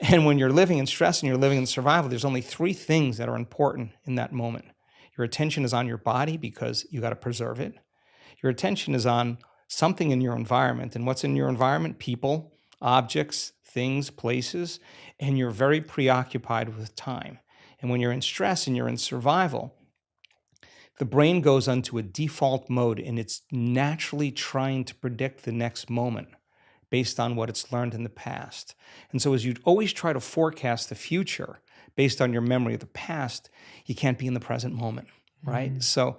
And when you're living in stress and you're living in survival, there's only three things that are important in that moment. Your attention is on your body because you got to preserve it. Your attention is on something in your environment. And what's in your environment? People, objects, things, places. And you're very preoccupied with time. And when you're in stress and you're in survival, the brain goes onto a default mode and it's naturally trying to predict the next moment based on what it's learned in the past. And so as you always try to forecast the future based on your memory of the past, you can't be in the present moment, right? So,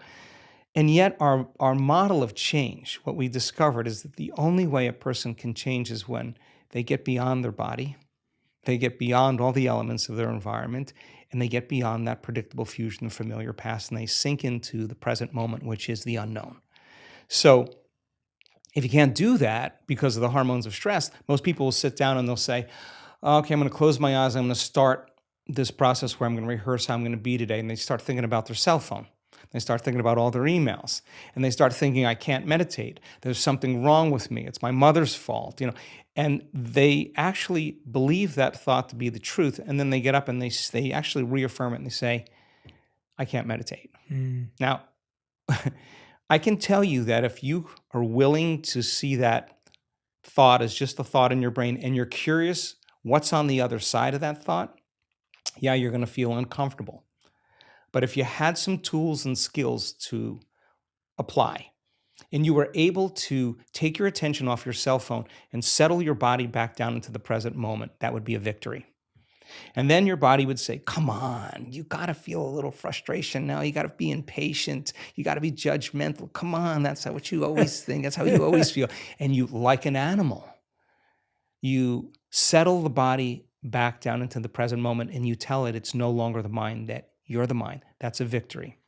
and yet our model of change, what we discovered is that the only way a person can change is when they get beyond their body, they get beyond all the elements of their environment, and they get beyond that predictable future and familiar past, and they sink into the present moment, which is the unknown. So if you can't do that because of the hormones of stress, most people will sit down and they'll say, okay, I'm going to close my eyes. I'm going to start this process where I'm going to rehearse how I'm going to be today. And they start thinking about their cell phone. They start thinking about all their emails. And they start thinking, I can't meditate. There's something wrong with me. It's my mother's fault. And they actually believe that thought to be the truth. And then they get up and they actually reaffirm it and they say, I can't meditate. Now, I can tell you that if you are willing to see that thought as just a thought in your brain and you're curious what's on the other side of that thought, yeah, you're going to feel uncomfortable. But if you had some tools and skills to apply and you were able to take your attention off your cell phone and settle your body back down into the present moment, that would be a victory. And then your body would say, come on, you got to feel a little frustration now. You got to be impatient. You got to be judgmental. Come on, that's what you always think. That's how you always feel. And you, like an animal, you settle the body back down into the present moment and you tell it it's no longer the mind, that you're the mind. That's a victory.